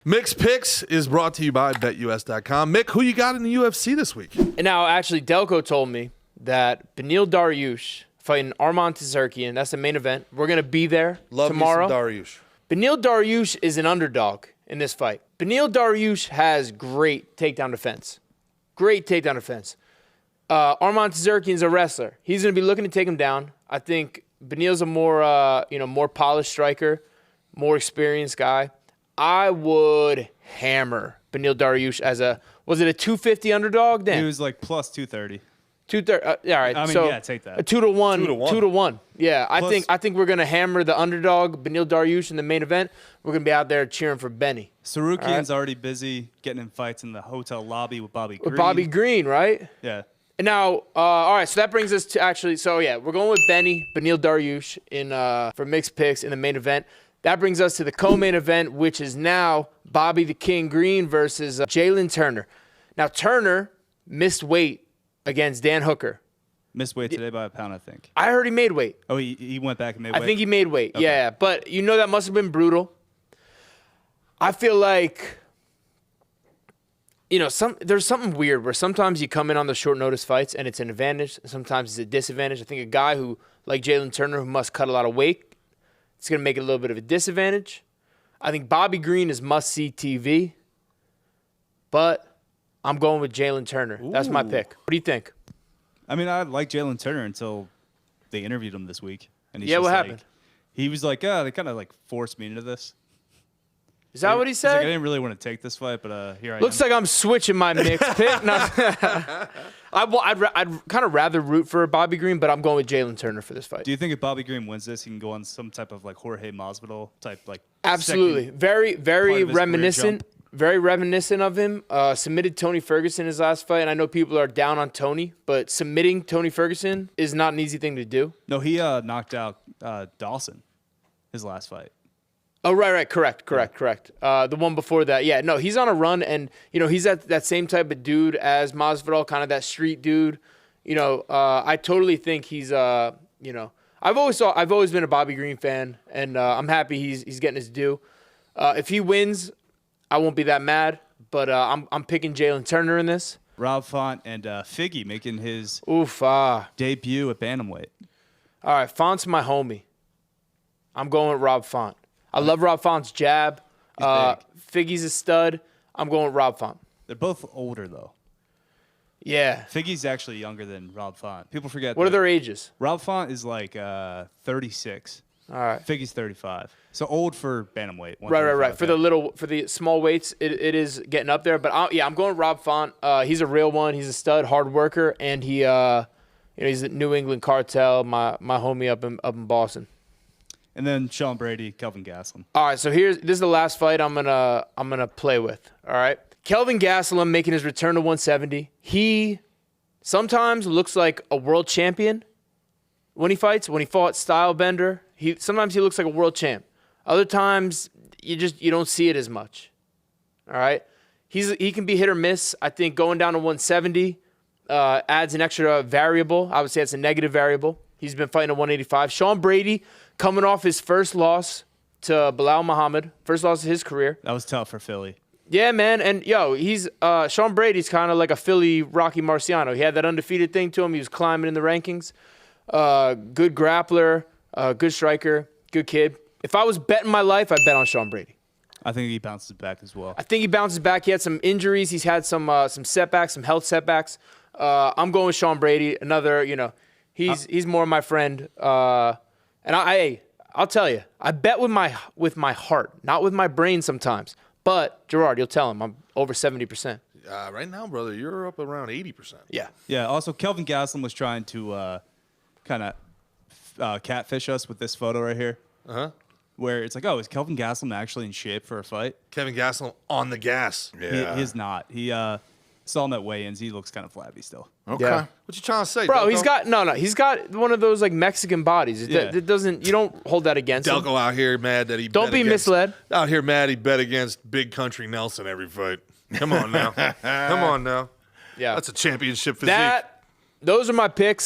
Micks Picks is brought to you by BetUS.com. Mick, who you got in the UFC this week? And now, actually, Delco told me that Dariush fighting Arman Tsarukyan. That's the main event. We're going to be there tomorrow. Dariush. Dariush is an underdog in this fight. Dariush has great takedown defense. Great takedown defense. Arman Tsarukyan is a wrestler. He's going to be looking to take him down. I think Beneil's a more polished striker, more experienced guy. I would hammer Dariush as was it a 250 underdog then? He was like plus 230. 230. All right. I mean, so yeah, take that. A 2-1. 2-1. Yeah, Plus, I think we're gonna hammer the underdog Dariush in the main event. We're gonna be out there cheering for Benny. Tsarukyan's already busy getting in fights in the hotel lobby with Bobby Green. With Bobby Green, right? Yeah. And now, all right. So that brings us to actually. So yeah, we're going with Beneil Dariush for Mixed Picks in the main event. That brings us to the co-main event, which is now Bobby the King Green versus Jalen Turner. Now, Turner missed weight against Dan Hooker. Missed weight today by a pound, I think. I heard he made weight. Oh, he went back and made weight? I think he made weight, okay. Yeah. But that must have been brutal. I feel like, there's something weird where sometimes you come in on the short notice fights and it's an advantage. And sometimes it's a disadvantage. I think a guy who, like Jalen Turner, who must cut a lot of weight, it's going to make it a little bit of a disadvantage. I think Bobby Green is must-see TV, but I'm going with Jalen Turner. Ooh. That's my pick. What do you think? I mean, I like Jalen Turner until they interviewed him this week. And what happened? He was like, they kind of forced me into this. Is that what he said? Like, I didn't really want to take this fight, but here I am. Looks like I'm switching my mixed pick. No. I'd kind of rather root for Bobby Green, but I'm going with Jalen Turner for this fight. Do you think if Bobby Green wins this, he can go on some type of Jorge Masvidal type Absolutely, very reminiscent. Very reminiscent of him. Submitted Tony Ferguson his last fight, and I know people are down on Tony, but submitting Tony Ferguson is not an easy thing to do. No, he knocked out Dawson his last fight. Oh, right. Correct. The one before that. Yeah, no, he's on a run, and, he's that same type of dude as Masvidal, kind of that street dude. I totally think he's, I've always been a Bobby Green fan, and I'm happy he's getting his due. If he wins, I won't be that mad, but I'm picking Jalen Turner in this. Rob Font and Figgy making his debut at bantamweight. All right, Font's my homie. I'm going with Rob Font. I love Rob Font's jab. Figgy's a stud. I'm going with Rob Font. They're both older, though. Yeah. Figgy's actually younger than Rob Font. People forget What are their ages? Rob Font is 36. All right. Figgy's 35. So old for bantamweight. Right. For the small weights, it is getting up there. But I'm going with Rob Font. He's a real one. He's a stud, hard worker, and he's a New England cartel. My homie up in Boston. And then Sean Brady, Kelvin Gastelum. All right, so this is the last fight I'm gonna play with. All right, Kelvin Gastelum making his return to 170. He sometimes looks like a world champion when he fights. When he fought Stylebender, sometimes he looks like a world champ. Other times you don't see it as much. All right, he can be hit or miss. I think going down to 170 adds an extra variable. I would say it's a negative variable. He's been fighting at 185. Sean Brady coming off his first loss to Bilal Muhammad, first loss of his career. That was tough for Philly. Yeah, man. And, he's Sean Brady's kind of like a Philly Rocky Marciano. He had that undefeated thing to him. He was climbing in the rankings. Good grappler, good striker, good kid. If I was betting my life, I'd bet on Sean Brady. I think he bounces back as well. I think he bounces back. He had some injuries. He's had some setbacks, some health setbacks. I'm going with Sean Brady. Another, he's more my friend. And I'll tell you, I bet with my heart, not with my brain sometimes. But Gerard, you'll tell him I'm over 70%. Right now, brother, you're up around 80%. Yeah. Yeah. Also, Kelvin Gastelum was trying to kind of catfish us with this photo right here. Where it's like, is Kelvin Gastelum actually in shape for a fight? Kevin Gastelum on the gas. Yeah. He's not. He saw him at weigh-ins. He looks kind of flabby still. Okay. Yeah. What you trying to say, bro? Delco? He's got one of those Mexican bodies. It doesn't. You don't hold that against him. Delco out here mad that he don't be misled. Out here mad he bet against Big Country Nelson every fight. Come on now. Come on now. Yeah, that's a championship physique. Those are my picks.